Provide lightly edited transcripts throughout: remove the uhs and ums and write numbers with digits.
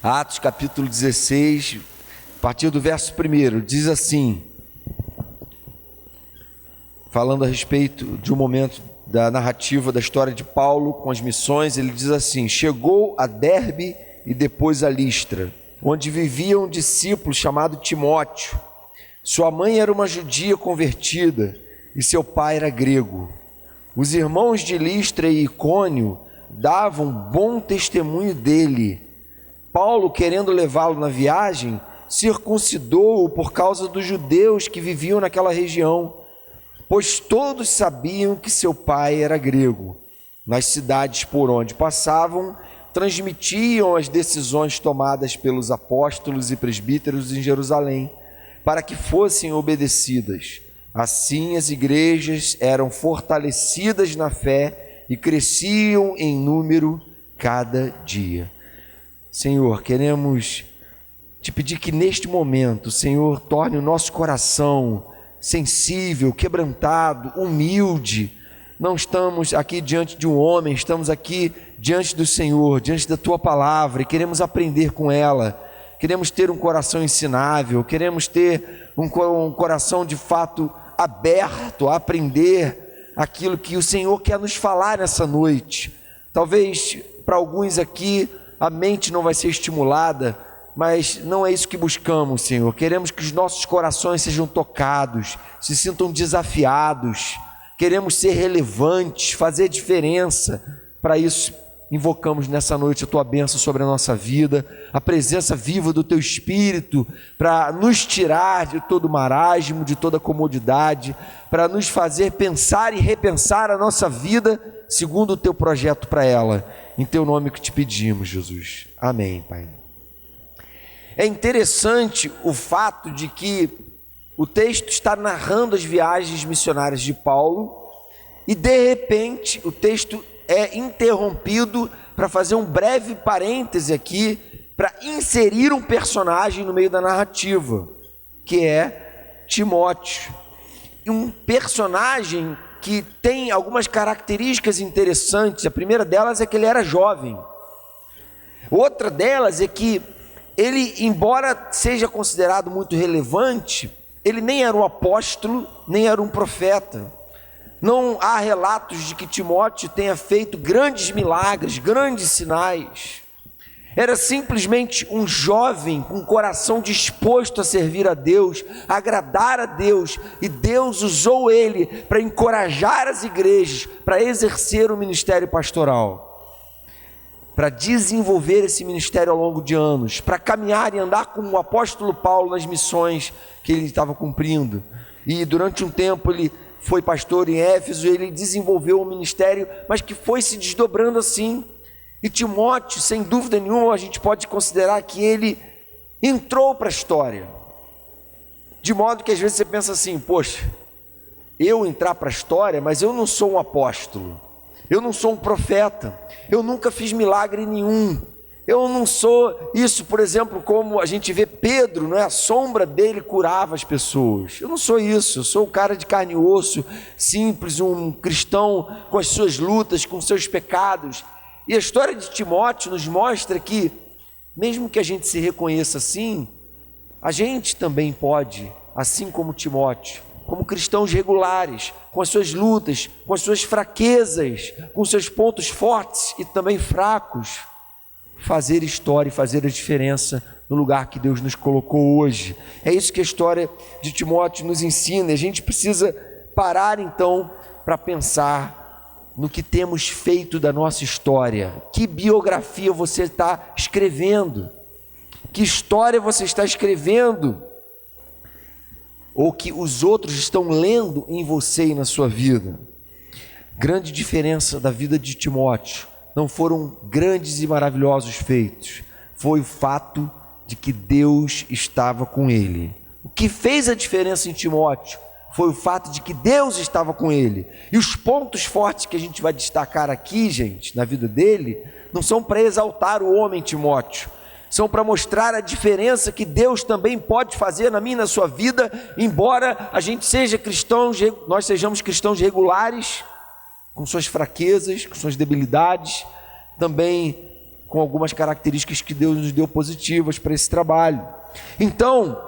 Atos capítulo 16, a partir do verso 1, diz assim, falando a respeito de um momento da narrativa da história de Paulo com as missões, ele diz assim: chegou a Derbe e depois a Listra, onde vivia um discípulo chamado Timóteo. Sua mãe era uma judia convertida e seu pai era grego. Os irmãos de Listra e Icônio davam bom testemunho dele. Paulo, querendo levá-lo na viagem, circuncidou-o por causa dos judeus que viviam naquela região, pois todos sabiam que seu pai era grego. Nas cidades por onde passavam, transmitiam as decisões tomadas pelos apóstolos e presbíteros em Jerusalém, para que fossem obedecidas. Assim as igrejas eram fortalecidas na fé e cresciam em número cada dia. Senhor, queremos te pedir que neste momento, o Senhor, torne o nosso coração sensível, quebrantado, humilde. Não estamos aqui diante de um homem, estamos aqui diante do Senhor, diante da Tua palavra, e queremos aprender com ela. Queremos ter um coração ensinável, queremos ter um coração de fato aberto a aprender aquilo que o Senhor quer nos falar nessa noite. Talvez para alguns aqui a mente não vai ser estimulada, mas não é isso que buscamos, Senhor. Queremos que os nossos corações sejam tocados, se sintam desafiados. Queremos ser relevantes, fazer diferença. Para isso, invocamos nessa noite a Tua bênção sobre a nossa vida, a presença viva do Teu Espírito, para nos tirar de todo marasmo, de toda comodidade, para nos fazer pensar e repensar a nossa vida segundo o Teu projeto para ela. Em Teu nome que te pedimos, Jesus. Amém, Pai. É interessante o fato de que o texto está narrando as viagens missionárias de Paulo e, de repente, o texto é interrompido para fazer um breve parêntese aqui, para inserir um personagem no meio da narrativa, que é Timóteo. E um personagem que tem algumas características interessantes. A primeira delas é que ele era jovem. Outra delas é que ele, embora seja considerado muito relevante, ele nem era um apóstolo, nem era um profeta. Não há relatos de que Timóteo tenha feito grandes milagres, grandes sinais. Era simplesmente um jovem com o coração disposto a servir a Deus, a agradar a Deus, e Deus usou ele para encorajar as igrejas, para exercer o ministério pastoral, para desenvolver esse ministério ao longo de anos, para caminhar e andar com o apóstolo Paulo nas missões que ele estava cumprindo. E durante um tempo ele foi pastor em Éfeso, ele desenvolveu um ministério, mas que foi se desdobrando assim. E Timóteo, sem dúvida nenhuma, a gente pode considerar que ele entrou para a história, de modo que às vezes você pensa assim: poxa, eu entrar para a história, mas eu não sou um apóstolo, eu não sou um profeta, eu nunca fiz milagre nenhum, eu não sou isso, por exemplo, como a gente vê Pedro, não é? A sombra dele curava as pessoas. Eu não sou isso, eu sou um cara de carne e osso, simples, um cristão com as suas lutas, com os seus pecados. E a história de Timóteo nos mostra que, mesmo que a gente se reconheça assim, a gente também pode, assim como Timóteo, como cristãos regulares, com as suas lutas, com as suas fraquezas, com os seus pontos fortes e também fracos, fazer história e fazer a diferença no lugar que Deus nos colocou hoje. É isso que a história de Timóteo nos ensina. A gente precisa parar então para pensar no que temos feito da nossa história. Que biografia você está escrevendo? Que história você está escrevendo? Ou que os outros estão lendo em você e na sua vida? Grande diferença da vida de Timóteo não foram grandes e maravilhosos feitos, foi o fato de que Deus estava com ele. O que fez a diferença em Timóteo foi o fato de que Deus estava com ele. E os pontos fortes que a gente vai destacar aqui, gente, na vida dele, não são para exaltar o homem Timóteo, são para mostrar a diferença que Deus também pode fazer na minha e na sua vida, embora a gente seja cristão, nós sejamos cristãos regulares, com suas fraquezas, com suas debilidades, também com algumas características que Deus nos deu positivas para esse trabalho. Então,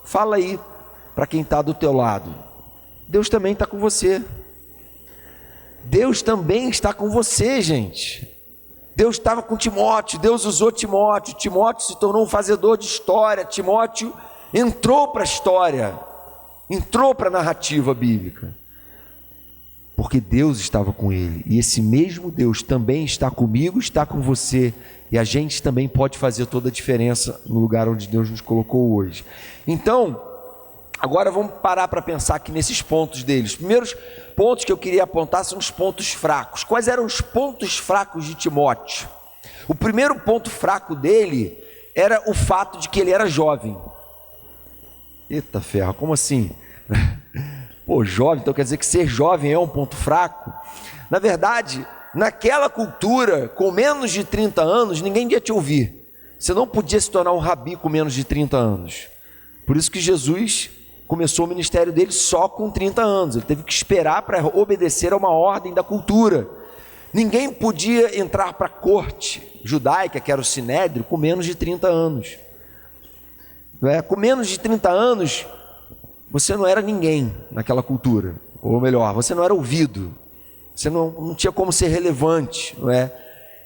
fala aí para quem está do teu lado. Deus também está com você. Deus também está com você, gente. Deus estava com Timóteo, Deus usou Timóteo, Timóteo se tornou um fazedor de história, Timóteo entrou para a história, entrou para a narrativa bíblica, porque Deus estava com ele, e esse mesmo Deus também está comigo, está com você, e a gente também pode fazer toda a diferença no lugar onde Deus nos colocou hoje. Então, agora vamos parar para pensar aqui nesses pontos deles. Os primeiros pontos que eu queria apontar são os pontos fracos. Quais eram os pontos fracos de Timóteo? O primeiro ponto fraco dele era o fato de que ele era jovem. Eita ferro, como assim? Pô, jovem, então quer dizer que ser jovem é um ponto fraco? Na verdade, naquela cultura, com menos de 30 anos, ninguém ia te ouvir. Você não podia se tornar um rabi com menos de 30 anos. Por isso que Jesus começou o ministério dele só com 30 anos. Ele teve que esperar para obedecer a uma ordem da cultura. Ninguém podia entrar para a corte judaica, que era o Sinédrio, com menos de 30 anos. Com menos de 30 anos, você não era ninguém naquela cultura. Ou melhor, você não era ouvido. Você não tinha como ser relevante. Não é?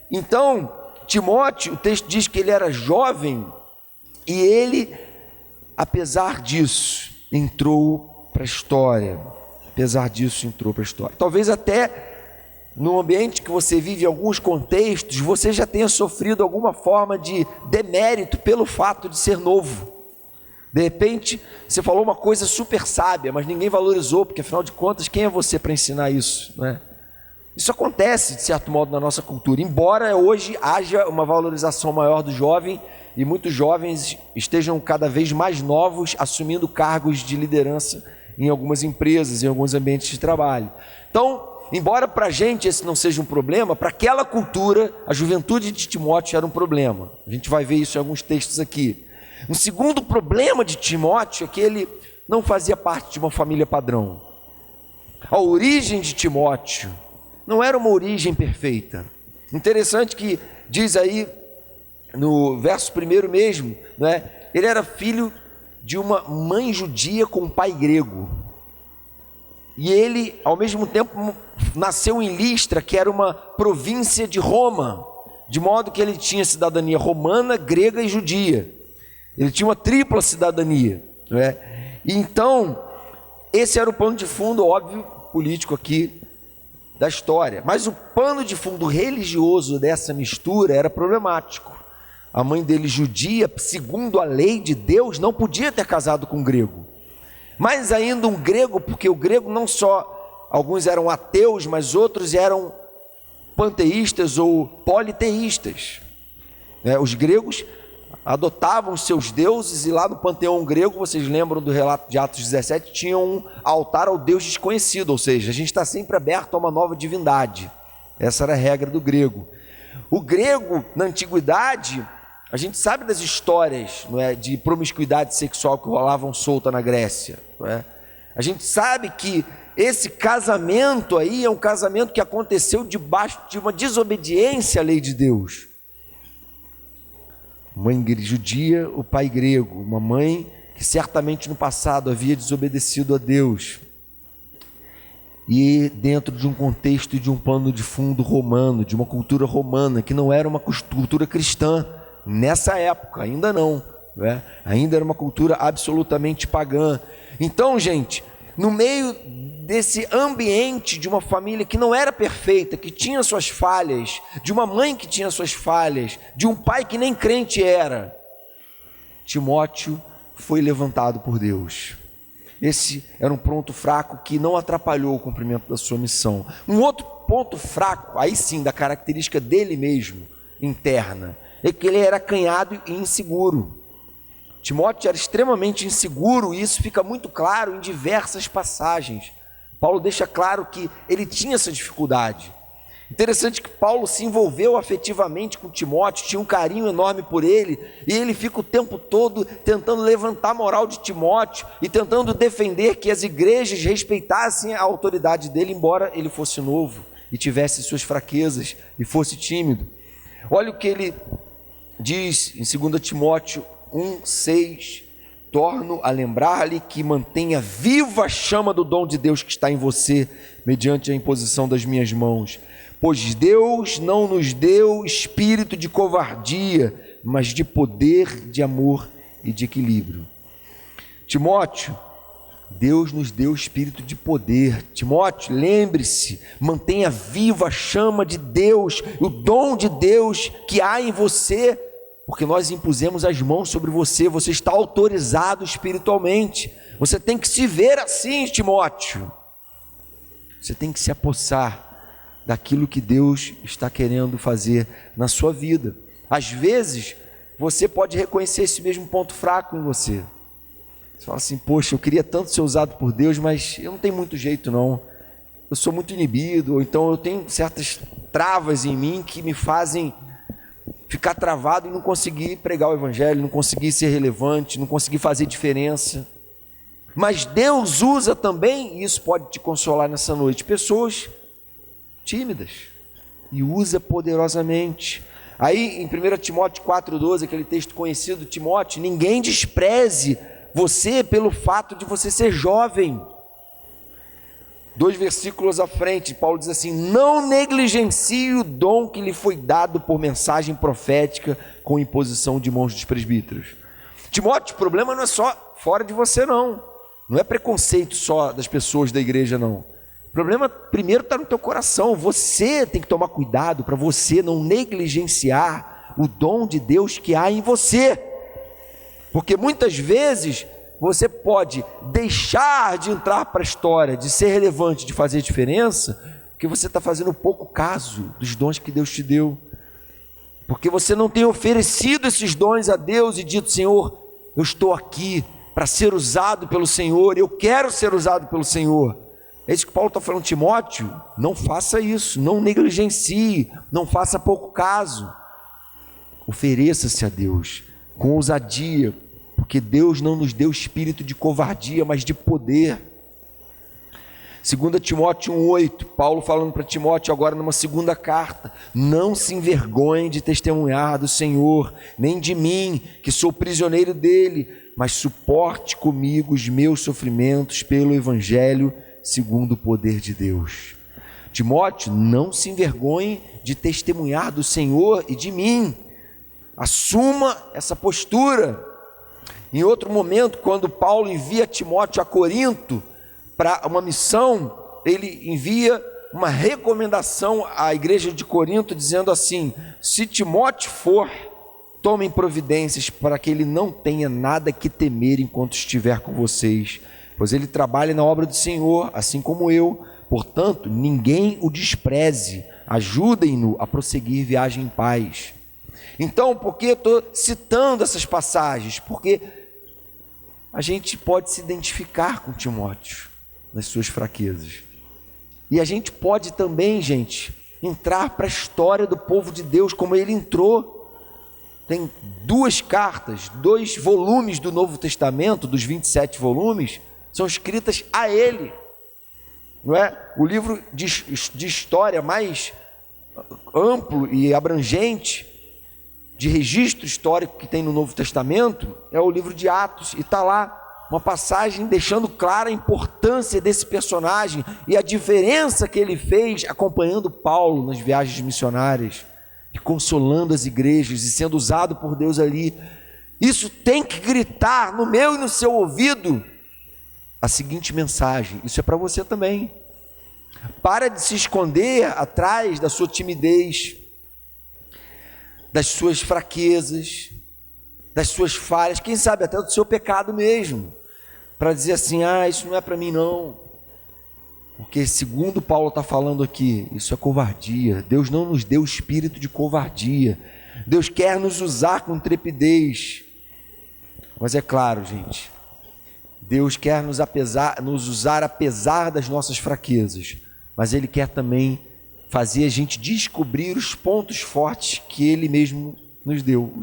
Então, Timóteo, o texto diz que ele era jovem e ele, apesar disso, entrou para a história. Talvez até no ambiente que você vive, em alguns contextos, você já tenha sofrido alguma forma de demérito pelo fato de ser novo. De repente, você falou uma coisa super sábia, mas ninguém valorizou, porque afinal de contas, quem é você para ensinar isso? Não é? Isso acontece, de certo modo, na nossa cultura, embora hoje haja uma valorização maior do jovem, e muitos jovens estejam cada vez mais novos, assumindo cargos de liderança em algumas empresas, em alguns ambientes de trabalho. Então, embora para a gente esse não seja um problema, para aquela cultura, a juventude de Timóteo era um problema. A gente vai ver isso em alguns textos aqui. Um segundo problema de Timóteo é que ele não fazia parte de uma família padrão. A origem de Timóteo não era uma origem perfeita. Interessante que diz aí, no verso 1 mesmo, né? Ele era filho de uma mãe judia com um pai grego. E ele, ao mesmo tempo, nasceu em Listra, que era uma província de Roma, de modo que ele tinha cidadania romana, grega e judia. Ele tinha uma tripla cidadania. Né? E então, esse era o pano de fundo, óbvio, político aqui da história. Mas o pano de fundo religioso dessa mistura era problemático. A mãe dele, judia, segundo a lei de Deus, não podia ter casado com um grego. Mais ainda um grego, porque o grego não só, alguns eram ateus, mas outros eram panteístas ou politeístas. Os gregos adotavam seus deuses, e lá no panteão grego, vocês lembram do relato de Atos 17, tinha um altar ao Deus desconhecido, ou seja, a gente está sempre aberto a uma nova divindade. Essa era a regra do grego. O grego, na antiguidade, a gente sabe das histórias, não é, de promiscuidade sexual que rolavam solta na Grécia. Não é? A gente sabe que esse casamento aí é um casamento que aconteceu debaixo de uma desobediência à lei de Deus. Mãe judia, o pai grego, uma mãe que certamente no passado havia desobedecido a Deus. E dentro de um contexto e de um pano de fundo romano, de uma cultura romana, que não era uma cultura cristã, nessa época, ainda não, né? Ainda era uma cultura absolutamente pagã. Então, gente, no meio desse ambiente de uma família que não era perfeita, que tinha suas falhas, de uma mãe que tinha suas falhas, de um pai que nem crente era, Timóteo foi levantado por Deus. Esse era um ponto fraco que não atrapalhou o cumprimento da sua missão. Um outro ponto fraco, aí sim, da característica dele mesmo, interna, é que ele era acanhado e inseguro. Timóteo era extremamente inseguro, e isso fica muito claro em diversas passagens. Paulo deixa claro que ele tinha essa dificuldade. Interessante que Paulo se envolveu afetivamente com Timóteo, tinha um carinho enorme por ele, e ele fica o tempo todo tentando levantar a moral de Timóteo e tentando defender que as igrejas respeitassem a autoridade dele, embora ele fosse novo e tivesse suas fraquezas e fosse tímido. Olha o que ele diz em 2 Timóteo 1:6: torno a lembrar-lhe que mantenha viva a chama do dom de Deus que está em você, mediante a imposição das minhas mãos. Pois Deus não nos deu espírito de covardia, mas de poder, de amor e de equilíbrio. Timóteo, Deus nos deu espírito de poder. Timóteo, lembre-se, mantenha viva a chama de Deus, o dom de Deus que há em você, porque nós impusemos as mãos sobre você, você está autorizado espiritualmente. Você tem que se ver assim, Timóteo. Você tem que se apossar daquilo que Deus está querendo fazer na sua vida. Às vezes, você pode reconhecer esse mesmo ponto fraco em você. Você fala assim: poxa, eu queria tanto ser usado por Deus, mas eu não tenho muito jeito não. Eu sou muito inibido, ou então eu tenho certas travas em mim que me fazem ficar travado e não conseguir pregar o evangelho, não conseguir ser relevante, não conseguir fazer diferença. Mas Deus usa também, e isso pode te consolar nessa noite, pessoas tímidas, e usa poderosamente. Aí em 1 Timóteo 4,12, aquele texto conhecido, Timóteo, ninguém despreze você pelo fato de você ser jovem. 2 versículos à frente, Paulo diz assim: não negligencie o dom que lhe foi dado por mensagem profética com imposição de mãos dos presbíteros. Timóteo, o problema não é só fora de você não é preconceito só das pessoas da igreja não. O problema primeiro está no teu coração. Você tem que tomar cuidado para você não negligenciar o dom de Deus que há em você, porque muitas vezes você pode deixar de entrar para a história, de ser relevante, de fazer diferença, porque você está fazendo pouco caso dos dons que Deus te deu, porque você não tem oferecido esses dons a Deus e dito: Senhor, eu estou aqui para ser usado pelo Senhor, eu quero ser usado pelo Senhor. É isso que Paulo está falando. Timóteo, não faça isso, não negligencie, não faça pouco caso, ofereça-se a Deus com ousadia, porque Deus não nos deu espírito de covardia, mas de poder. 2 Timóteo 1,8, Paulo falando para Timóteo agora numa segunda carta: não se envergonhe de testemunhar do Senhor, nem de mim, que sou prisioneiro dele, mas suporte comigo os meus sofrimentos pelo Evangelho, segundo o poder de Deus. Timóteo, não se envergonhe de testemunhar do Senhor e de mim. Assuma essa postura. Em outro momento, quando Paulo envia Timóteo a Corinto para uma missão, ele envia uma recomendação à igreja de Corinto, dizendo assim: se Timóteo for, tomem providências para que ele não tenha nada que temer enquanto estiver com vocês, pois ele trabalha na obra do Senhor, assim como eu. Portanto, ninguém o despreze, ajudem-no a prosseguir viagem em paz. Então, por que eu estou citando essas passagens? Porque a gente pode se identificar com Timóteo nas suas fraquezas, e a gente pode também, gente, entrar para a história do povo de Deus como ele entrou. Tem 2 cartas, 2 volumes do Novo Testamento, dos 27 volumes, são escritas a ele, não é? O livro de história mais amplo e abrangente, de registro histórico que tem no Novo Testamento, é o livro de Atos, e está lá uma passagem deixando clara a importância desse personagem e a diferença que ele fez acompanhando Paulo nas viagens missionárias, e consolando as igrejas e sendo usado por Deus ali. Isso tem que gritar no meu e no seu ouvido a seguinte mensagem: isso é para você também. Para de se esconder atrás da sua timidez, das suas fraquezas, das suas falhas, quem sabe até do seu pecado mesmo, para dizer assim: isso não é para mim não. Porque segundo Paulo está falando aqui, isso é covardia. Deus não nos deu espírito de covardia. Deus quer nos usar com trepidez. Mas é claro, gente, Deus quer nos usar apesar das nossas fraquezas, mas Ele quer também fazer a gente descobrir os pontos fortes que Ele mesmo nos deu,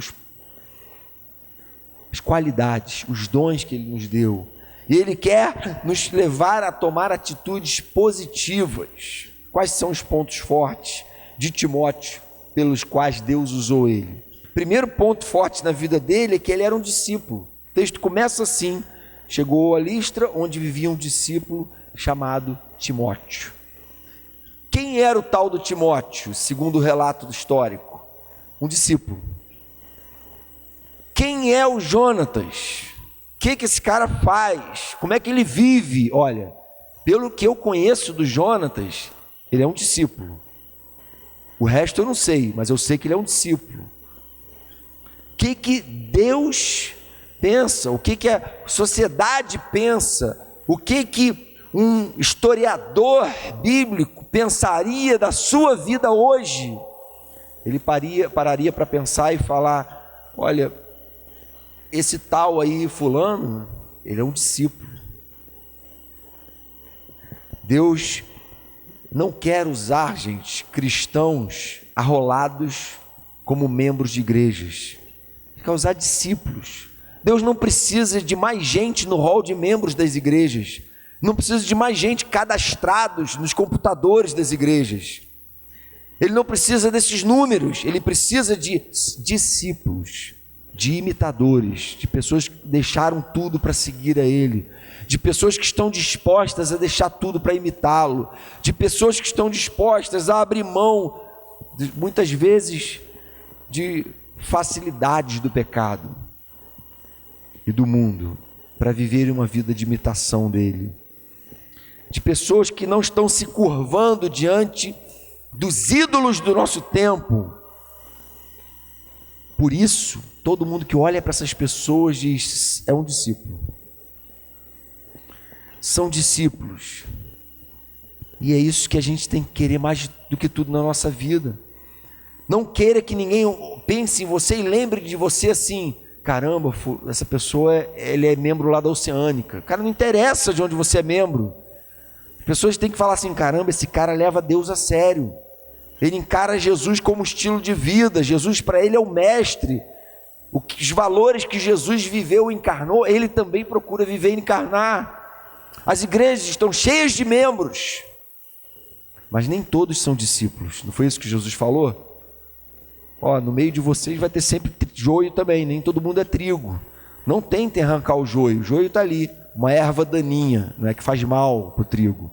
as qualidades, os dons que Ele nos deu. E Ele quer nos levar a tomar atitudes positivas. Quais são os pontos fortes de Timóteo? pelos quais Deus usou ele. Primeiro ponto forte na vida dele é que ele era um discípulo. O texto começa assim: chegou a Listra, onde vivia um discípulo chamado Timóteo. Quem era o tal do Timóteo, segundo o relato do histórico? Um discípulo. Quem é o Jonatas? O que esse cara faz? Como é que ele vive? Olha, pelo que eu conheço do Jonatas, ele é um discípulo. O resto eu não sei, mas eu sei que ele é um discípulo. O que Deus pensa? O que a sociedade pensa? O que um historiador bíblico pensaria da sua vida hoje? Ele pararia para pensar e falar: olha, esse tal aí fulano, ele é um discípulo. Deus não quer usar, gente, cristãos arrolados como membros de igrejas. Ele quer usar discípulos. Deus não precisa de mais gente no hall de membros das igrejas. Não precisa de mais gente cadastrados nos computadores das igrejas. Ele não precisa desses números. Ele precisa de discípulos, de imitadores, de pessoas que deixaram tudo para seguir a Ele, de pessoas que estão dispostas a deixar tudo para imitá-lo, de pessoas que estão dispostas a abrir mão, muitas vezes, de facilidades do pecado e do mundo, para viverem uma vida de imitação dele, de pessoas que não estão se curvando diante dos ídolos do nosso tempo. Por isso, todo mundo que olha para essas pessoas diz: é um discípulo. São discípulos. E é isso que a gente tem que querer mais do que tudo na nossa vida. Não queira que ninguém pense em você e lembre de você assim: caramba, essa pessoa ele é membro lá da Oceânica. Cara, não interessa de onde você é membro. As pessoas têm que falar assim: caramba, esse cara leva Deus a sério. Ele encara Jesus como estilo de vida. Jesus para ele é o mestre. Os valores que Jesus viveu e encarnou, ele também procura viver e encarnar. As igrejas estão cheias de membros, mas nem todos são discípulos. Não foi isso que Jesus falou? No meio de vocês vai ter sempre joio também, nem todo mundo é trigo. Não tentem arrancar o joio está ali, uma erva daninha, não é, que faz mal para o trigo,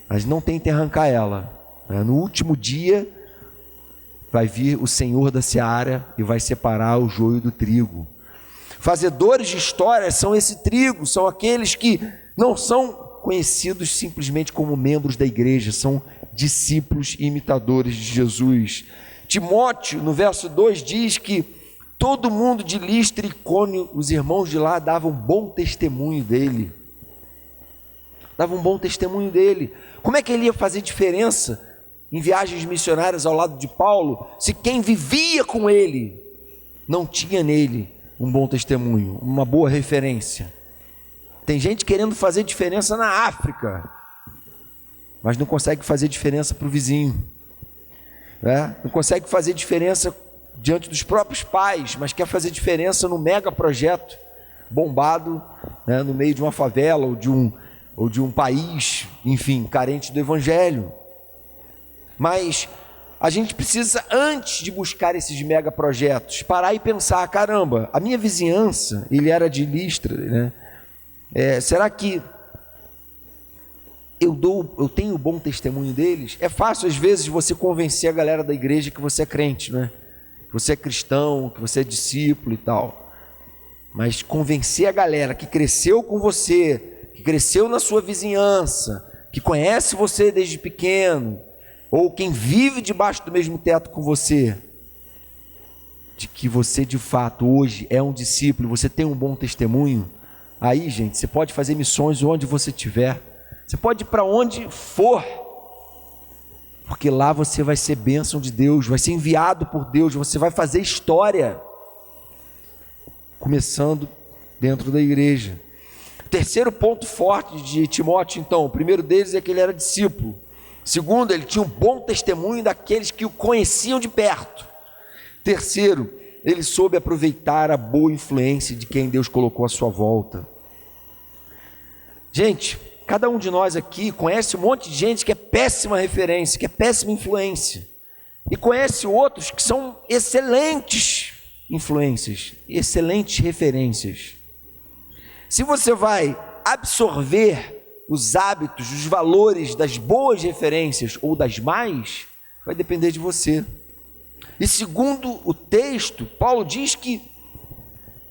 mas não tentem arrancar ela. No último dia vai vir o Senhor da seara e vai separar o joio do trigo. Fazedores de histórias são esse trigo, são aqueles que não são conhecidos simplesmente como membros da igreja, são discípulos e imitadores de Jesus. Timóteo, no verso 2, diz que todo mundo de Listra e Icônio, os irmãos de lá, davam bom testemunho dele. Como é que ele ia fazer diferença em viagens missionárias ao lado de Paulo, se quem vivia com ele não tinha nele um bom testemunho, uma boa referência? Tem gente querendo fazer diferença na África, mas não consegue fazer diferença para o vizinho, não consegue fazer diferença diante dos próprios pais, mas quer fazer diferença no mega projeto bombado, no meio de uma favela ou de um país, enfim, carente do evangelho. Mas a gente precisa, antes de buscar esses mega projetos, parar e pensar: caramba, a minha vizinhança, ele era de Listra, será que eu tenho bom testemunho deles? É fácil às vezes você convencer a galera da igreja que você é crente, que você é cristão, que você é discípulo e tal, mas convencer a galera que cresceu com você, que cresceu na sua vizinhança, que conhece você desde pequeno, ou quem vive debaixo do mesmo teto com você, de que você de fato hoje é um discípulo, você tem um bom testemunho, aí, gente, você pode fazer missões onde você estiver, você pode ir para onde for, porque lá você vai ser bênção de Deus, vai ser enviado por Deus, você vai fazer história, começando dentro da igreja. Terceiro ponto forte de Timóteo, então, o primeiro deles é que ele era discípulo. Segundo, ele tinha um bom testemunho daqueles que o conheciam de perto. Terceiro, ele soube aproveitar a boa influência de quem Deus colocou à sua volta. Gente, cada um de nós aqui conhece um monte de gente que é péssima referência, que é péssima influência. e conhece outros que são excelentes influências, excelentes referências. Se você vai absorver os hábitos, os valores das boas referências ou das más, vai depender de você. E segundo o texto, Paulo diz que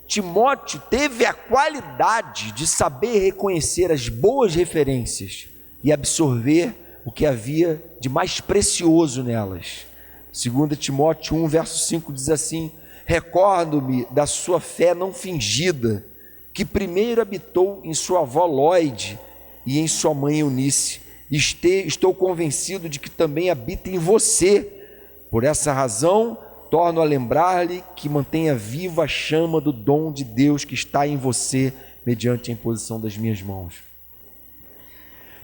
Timóteo teve a qualidade de saber reconhecer as boas referências e absorver o que havia de mais precioso nelas. 2 Timóteo 1, verso 5 diz assim: recordo-me da sua fé não fingida, que primeiro habitou em sua avó Lóide e em sua mãe Eunice. Estou convencido de que também habita em você. Por essa razão, torno a lembrar-lhe que mantenha viva a chama do dom de Deus que está em você, mediante a imposição das minhas mãos.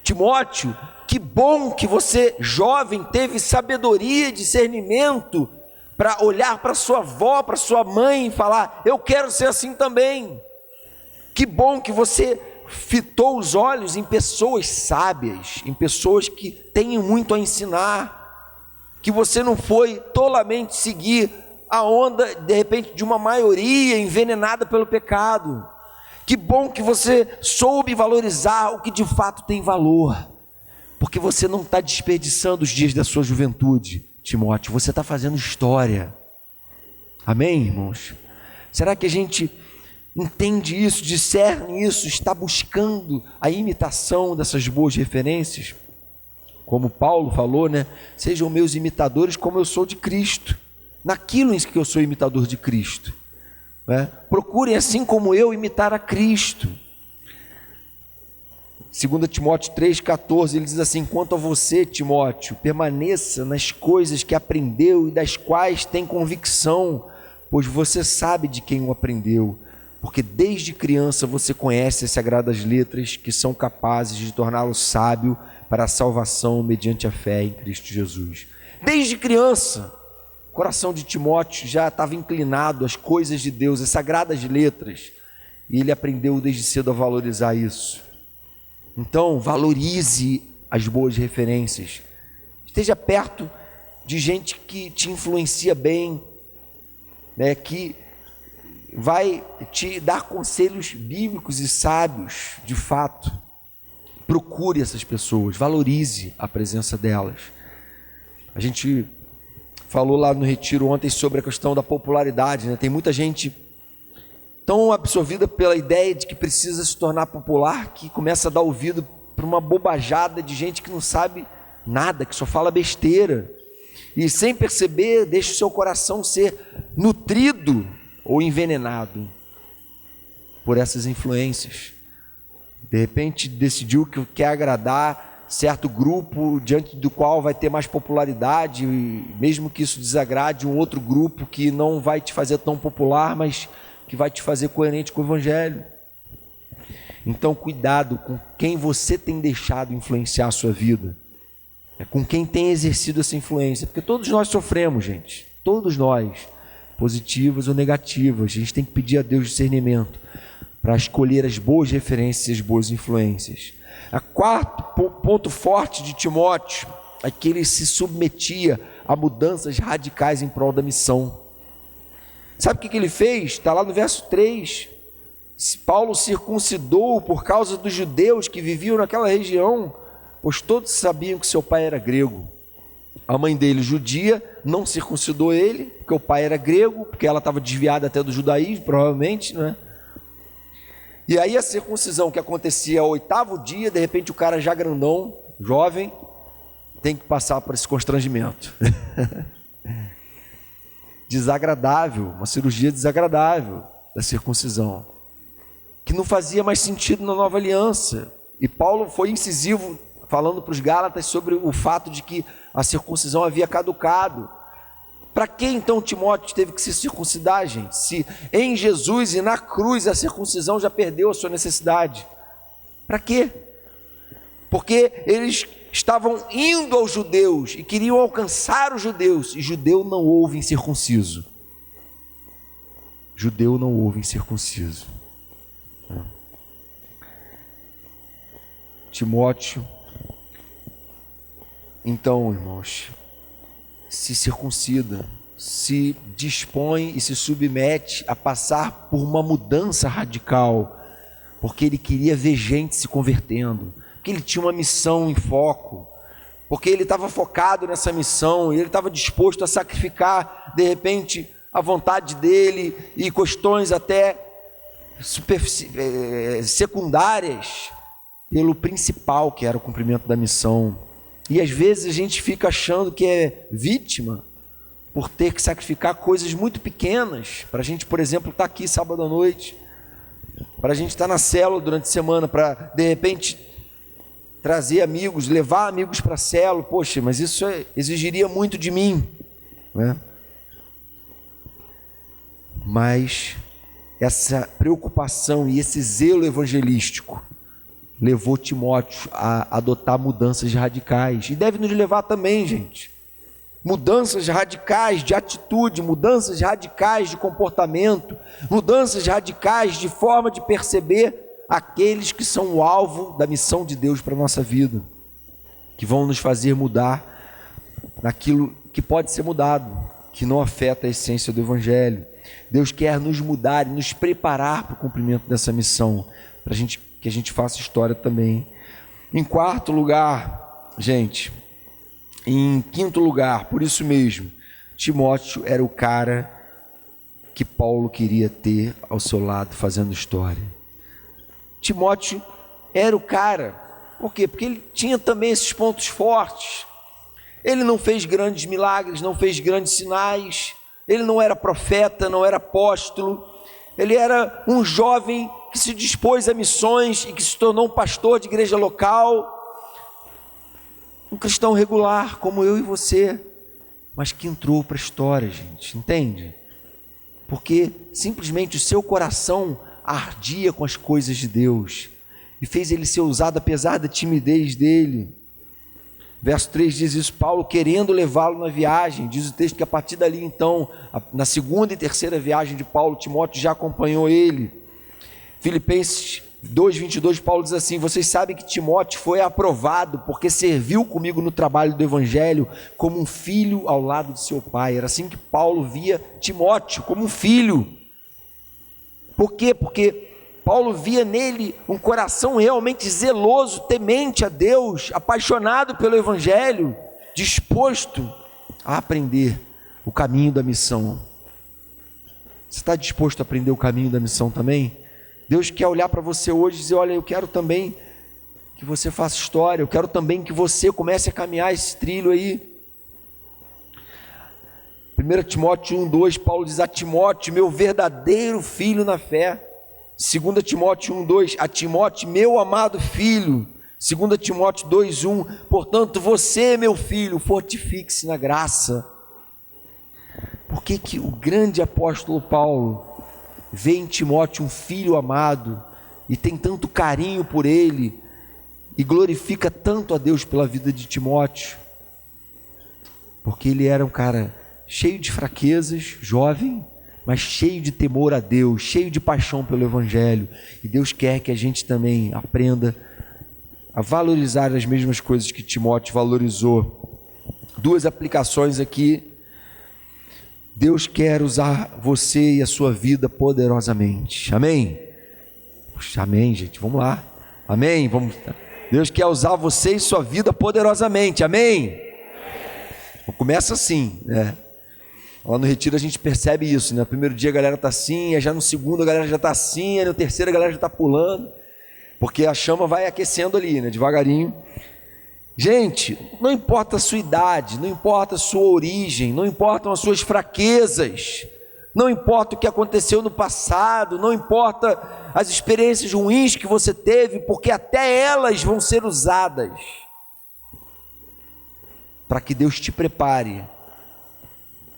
Timóteo, que bom que você, jovem, teve sabedoria e discernimento para olhar para sua avó, para sua mãe e falar: eu quero ser assim também. Que bom que você fitou os olhos em pessoas sábias, em pessoas que têm muito a ensinar, que você não foi tolamente seguir a onda, de repente, de uma maioria envenenada pelo pecado. Que bom que você soube valorizar o que de fato tem valor, porque você não está desperdiçando os dias da sua juventude, Timóteo, você está fazendo história. Amém, irmãos? Será que a gente entende isso, discerne isso, está buscando a imitação dessas boas referências? Como Paulo falou, né? Sejam meus imitadores como eu sou de Cristo, naquilo em que eu sou imitador de Cristo, né? Procurem assim como eu imitar a Cristo. 2 Timóteo 3,14, ele diz assim: quanto a você, Timóteo, permaneça nas coisas que aprendeu e das quais tem convicção, pois você sabe de quem o aprendeu, porque desde criança você conhece as sagradas letras que são capazes de torná-lo sábio para a salvação mediante a fé em Cristo Jesus. Desde criança, o coração de Timóteo já estava inclinado às coisas de Deus, às sagradas letras, e ele aprendeu desde cedo a valorizar isso. Então, valorize as boas referências, esteja perto de gente que te influencia bem, né, que vai te dar conselhos bíblicos e sábios, de fato. Procure essas pessoas, valorize a presença delas. A gente falou lá no retiro ontem sobre a questão da popularidade, né? Tem muita gente tão absorvida pela ideia de que precisa se tornar popular, que começa a dar ouvido para uma bobajada de gente que não sabe nada, que só fala besteira, e sem perceber deixa o seu coração ser nutrido ou envenenado por essas influências. De repente decidiu que quer agradar certo grupo, diante do qual vai ter mais popularidade, e mesmo que isso desagrade um outro grupo que não vai te fazer tão popular, mas que vai te fazer coerente com o Evangelho. Então, cuidado com quem você tem deixado influenciar a sua vida, com quem tem exercido essa influência, porque todos nós sofremos, gente, todos nós, positivas ou negativas. A gente tem que pedir a Deus discernimento para escolher as boas referências e as boas influências. O quarto ponto forte de Timóteo é que ele se submetia a mudanças radicais em prol da missão. Sabe o que ele fez? Está lá no verso 3. Paulo circuncidou por causa dos judeus que viviam naquela região, pois todos sabiam que seu pai era grego. A mãe dele, judia, não circuncidou ele, porque o pai era grego, porque ela estava desviada até do judaísmo, provavelmente, não é? E aí a circuncisão que acontecia ao 8º dia, de repente o cara já grandão, jovem, tem que passar por esse constrangimento. Desagradável, uma cirurgia desagradável da circuncisão, que não fazia mais sentido na nova aliança. E Paulo foi incisivo falando para os Gálatas sobre o fato de que a circuncisão havia caducado. Para que então Timóteo teve que se circuncidar, gente? Se em Jesus e na cruz a circuncisão já perdeu a sua necessidade. Para quê? Porque eles estavam indo aos judeus e queriam alcançar os judeus, e judeu não ouve incircunciso. Judeu não ouve incircunciso. Timóteo, então, irmãos, se circuncida, se dispõe e se submete a passar por uma mudança radical, porque ele queria ver gente se convertendo, porque ele tinha uma missão em foco, porque ele estava focado nessa missão e ele estava disposto a sacrificar, de repente, a vontade dele e questões até secundárias pelo principal, que era o cumprimento da missão. E às vezes a gente fica achando que é vítima por ter que sacrificar coisas muito pequenas, para a gente, por exemplo, estar aqui sábado à noite, para a gente estar na célula durante a semana, para de repente trazer amigos, levar amigos para a célula. Poxa, mas isso exigiria muito de mim, né? Mas essa preocupação e esse zelo evangelístico levou Timóteo a adotar mudanças radicais, e deve nos levar também, gente. Mudanças radicais de atitude, mudanças radicais de comportamento, mudanças radicais de forma de perceber aqueles que são o alvo da missão de Deus para a nossa vida, que vão nos fazer mudar naquilo que pode ser mudado, que não afeta a essência do Evangelho. Deus quer nos mudar e nos preparar para o cumprimento dessa missão, para que a gente faça história também. Em quarto lugar, gente, em quinto lugar, por isso mesmo, Timóteo era o cara que Paulo queria ter ao seu lado fazendo história. Timóteo era o cara, por quê? Porque ele tinha também esses pontos fortes. Ele não fez grandes milagres, não fez grandes sinais, ele não era profeta, não era apóstolo, ele era um jovem que se dispôs a missões e que se tornou um pastor de igreja local, um cristão regular como eu e você, mas que entrou para a história, gente, entende? Porque simplesmente o seu coração ardia com as coisas de Deus e fez ele ser usado apesar da timidez dele. Verso 3 diz isso: Paulo querendo levá-lo na viagem. Diz o texto que a partir dali então, na segunda e terceira viagem de Paulo, Timóteo já acompanhou ele. Filipenses 2:22, Paulo diz assim: vocês sabem que Timóteo foi aprovado porque serviu comigo no trabalho do evangelho como um filho ao lado de seu pai. Era assim que Paulo via Timóteo, como um filho. Por quê? Porque Paulo via nele um coração realmente zeloso, temente a Deus, apaixonado pelo evangelho, disposto a aprender o caminho da missão. Você está disposto a aprender o caminho da missão também? Deus quer olhar para você hoje e dizer: olha, eu quero também que você faça história, eu quero também que você comece a caminhar esse trilho aí. 1 Timóteo 1:2, Paulo diz a Timóteo, meu verdadeiro filho na fé. 2 Timóteo 1:2, a Timóteo, meu amado filho. 2 Timóteo 2:1, portanto você, meu filho, fortifique-se na graça. Por que que o grande apóstolo Paulo vê em Timóteo um filho amado e tem tanto carinho por ele e glorifica tanto a Deus pela vida de Timóteo? Porque ele era um cara cheio de fraquezas, jovem, mas cheio de temor a Deus, cheio de paixão pelo evangelho, e Deus quer que a gente também aprenda a valorizar as mesmas coisas que Timóteo valorizou. Duas aplicações aqui. Deus quer usar você e a sua vida poderosamente, amém? Puxa, amém, gente, vamos lá, amém? Deus quer usar você e sua vida poderosamente, amém? Começa assim, né? Lá no retiro a gente percebe isso, né? No primeiro dia a galera está assim, aí já no segundo a galera já está assim, aí no terceiro a galera já está pulando, porque a chama vai aquecendo ali, né? Devagarinho. Gente, não importa a sua idade, não importa a sua origem, não importam as suas fraquezas, não importa o que aconteceu no passado, não importa as experiências ruins que você teve, porque até elas vão ser usadas para que Deus te prepare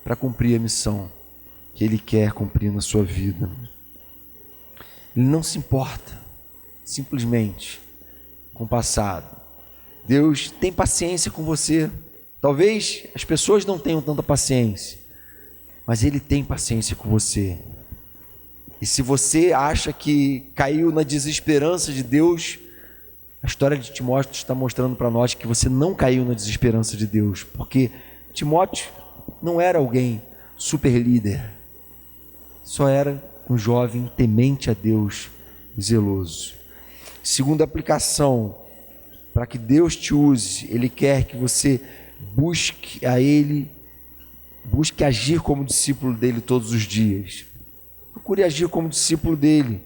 para cumprir a missão que Ele quer cumprir na sua vida. Ele não se importa simplesmente com o passado. Deus tem paciência com você. Talvez as pessoas não tenham tanta paciência, mas Ele tem paciência com você. E se você acha que caiu na desesperança de Deus, a história de Timóteo está mostrando para nós que você não caiu na desesperança de Deus, porque Timóteo não era alguém super líder, só era um jovem temente a Deus e zeloso. Segunda aplicação, para que Deus te use, Ele quer que você busque a Ele, busque agir como discípulo dEle todos os dias. Procure agir como discípulo dEle.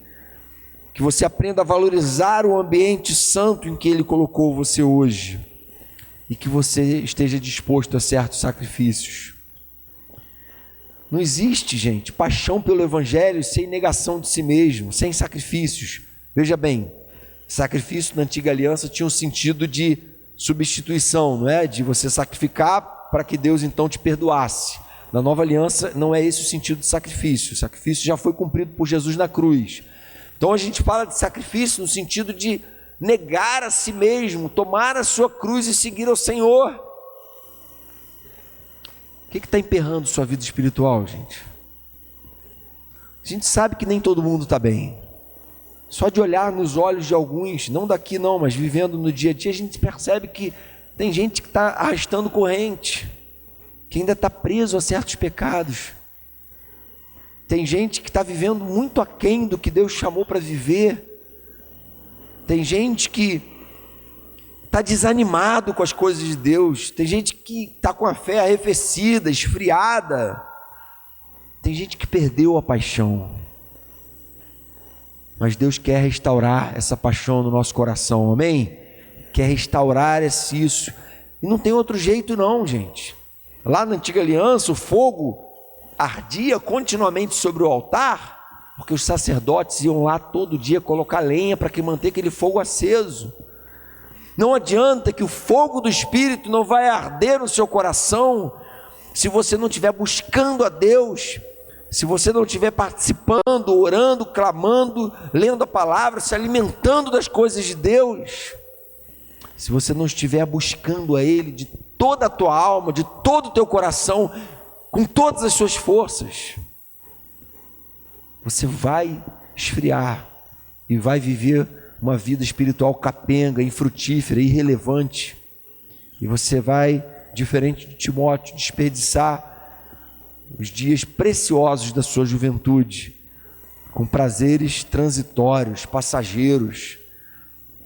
Que você aprenda a valorizar o ambiente santo em que Ele colocou você hoje. E que você esteja disposto a certos sacrifícios. Não existe, gente, paixão pelo Evangelho sem negação de si mesmo, sem sacrifícios. Veja bem, sacrifício na antiga aliança tinha um sentido de substituição, não é? De você sacrificar para que Deus então te perdoasse. Na nova aliança não é esse o sentido de sacrifício. O sacrifício já foi cumprido por Jesus na cruz. Então a gente fala de sacrifício no sentido de negar a si mesmo, tomar a sua cruz e seguir ao Senhor. O que está emperrando sua vida espiritual, gente? A gente sabe que nem todo mundo está bem. Só de olhar nos olhos de alguns, não daqui não, mas vivendo no dia a dia, a gente percebe que tem gente que está arrastando corrente, que ainda está preso a certos pecados. Tem gente que está vivendo muito aquém do que Deus chamou para viver. Tem gente que está desanimado com as coisas de Deus. Tem gente que está com a fé arrefecida, esfriada. Tem gente que perdeu a paixão. Mas Deus quer restaurar essa paixão no nosso coração, amém? Quer restaurar isso. E não tem outro jeito não, gente. Lá na antiga aliança, o fogo ardia continuamente sobre o altar, porque os sacerdotes iam lá todo dia colocar lenha para que manter aquele fogo aceso. Não adianta que o fogo do Espírito não vai arder no seu coração se você não estiver buscando a Deus, se você não estiver participando, orando, clamando, lendo a palavra, se alimentando das coisas de Deus, se você não estiver buscando a Ele de toda a tua alma, de todo o teu coração, com todas as suas forças, você vai esfriar e vai viver uma vida espiritual capenga, infrutífera, irrelevante. E você vai, diferente de Timóteo, desperdiçar os dias preciosos da sua juventude com prazeres transitórios, passageiros,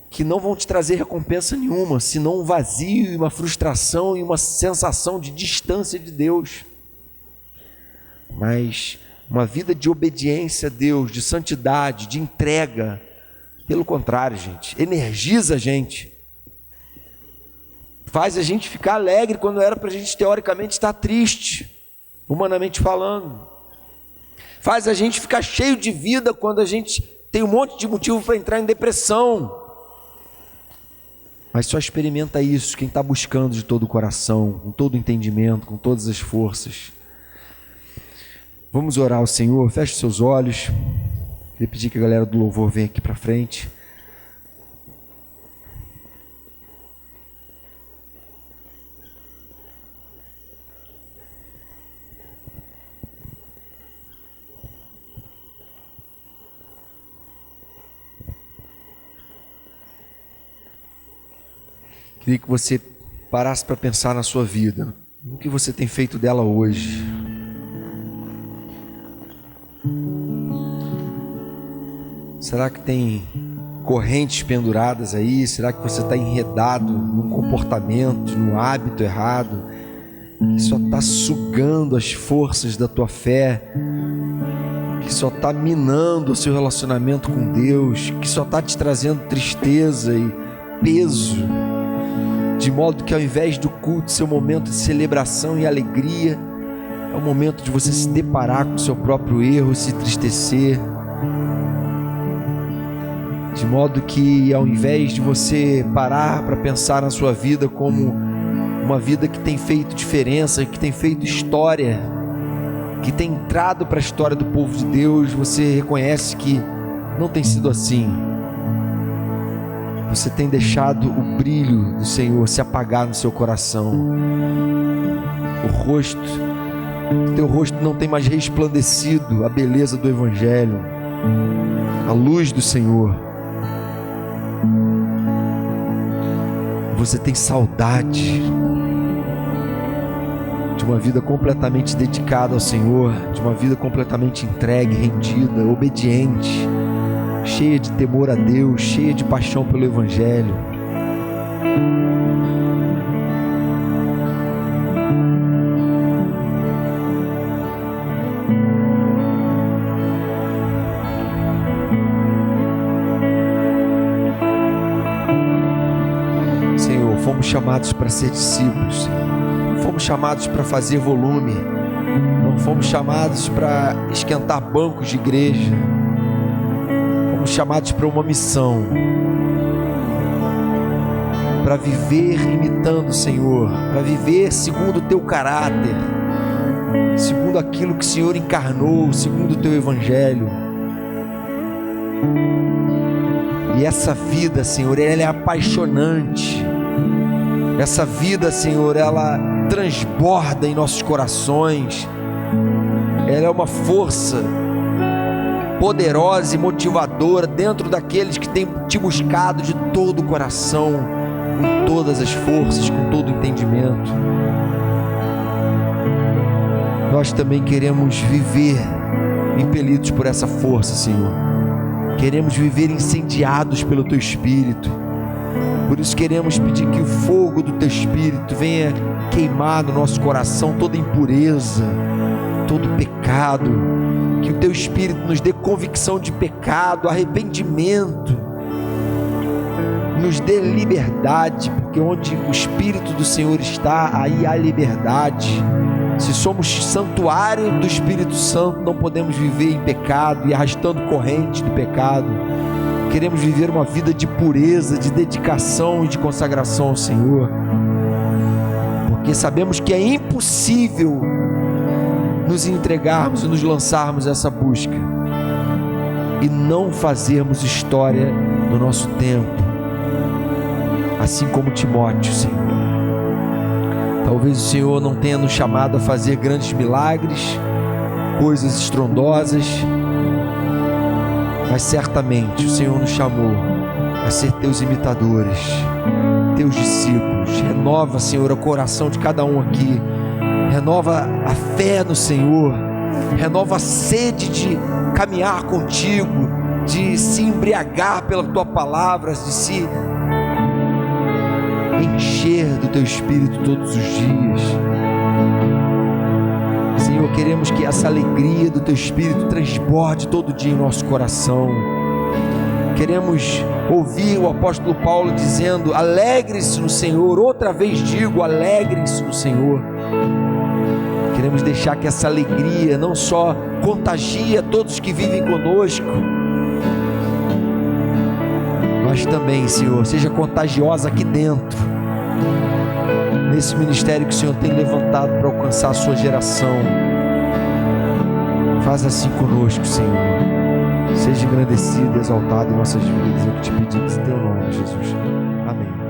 que não vão te trazer recompensa nenhuma, senão um vazio e uma frustração e uma sensação de distância de Deus. Mas uma vida de obediência a Deus, de santidade, de entrega, pelo contrário, gente, energiza a gente, faz a gente ficar alegre quando era para a gente teoricamente estar triste, humanamente falando, faz a gente ficar cheio de vida quando a gente tem um monte de motivo para entrar em depressão. Mas só experimenta isso quem está buscando de todo o coração, com todo o entendimento, com todas as forças. Vamos orar ao Senhor, feche seus olhos. Queria pedir que a galera do louvor venha aqui para frente. Queria que você parasse para pensar na sua vida, no que você tem feito dela hoje. Será que tem correntes penduradas aí? Será que você está enredado num comportamento, num hábito errado, que só está sugando as forças da tua fé, que só está minando o seu relacionamento com Deus, que só está te trazendo tristeza e peso, de modo que ao invés do culto ser um momento de celebração e alegria, é o momento de você se deparar com o seu próprio erro, se entristecer, de modo que ao invés de você parar para pensar na sua vida como uma vida que tem feito diferença, que tem feito história, que tem entrado para a história do povo de Deus, você reconhece que não tem sido assim. Você tem deixado o brilho do Senhor se apagar no seu coração. Teu rosto não tem mais resplandecido a beleza do Evangelho, a luz do Senhor. Você tem saudade de de uma vida completamente dedicada ao Senhor, de uma vida completamente entregue, rendida, obediente, cheia de temor a Deus, cheia de paixão pelo Evangelho. Senhor, fomos chamados para ser discípulos, Senhor. Fomos chamados para fazer volume, não fomos chamados para esquentar bancos de igreja, fomos chamados para uma missão, para viver imitando o Senhor, para viver segundo o teu caráter, segundo aquilo que o Senhor encarnou, segundo o teu Evangelho. E essa vida, Senhor, ela é apaixonante. Essa vida, Senhor, ela transborda em nossos corações. Ela é uma força poderosa e motivadora dentro daqueles que têm te buscado de todo o coração, com todas as forças, com todo o entendimento. Nós também queremos viver impelidos por essa força, Senhor. Queremos viver incendiados pelo Teu Espírito. Por isso queremos pedir que o fogo do Teu Espírito venha queimar no nosso coração toda impureza, todo pecado. Que o Teu Espírito nos dê convicção de pecado, arrependimento, nos dê liberdade, porque onde o Espírito do Senhor está, aí há liberdade. Se somos santuário do Espírito Santo, não podemos viver em pecado e arrastando correntes do pecado. Queremos viver uma vida de pureza, de dedicação e de consagração ao Senhor, porque sabemos que é impossível nos entregarmos e nos lançarmos essa busca e não fazermos história no nosso tempo, assim como Timóteo, Senhor. Talvez o Senhor não tenha nos chamado a fazer grandes milagres, coisas estrondosas, mas certamente o Senhor nos chamou a ser Teus imitadores, Teus discípulos. Renova, Senhor, o coração de cada um aqui, renova a fé no Senhor, renova a sede de caminhar contigo, de se embriagar pela Tua palavra, de se encher do Teu Espírito todos os dias. Senhor, queremos que essa alegria do Teu Espírito transborde todo dia em nosso coração. Queremos ouvir o apóstolo Paulo dizendo: alegre-se no Senhor. Outra vez digo, alegre-se no Senhor. Queremos deixar que essa alegria não só contagie a todos que vivem conosco, mas também, Senhor, seja contagiosa aqui dentro, nesse ministério que o Senhor tem levantado para alcançar a sua geração. Faz assim conosco, Senhor. Seja engrandecido e exaltado em nossas vidas. Eu que te pedimos em Teu nome, Jesus. Amém.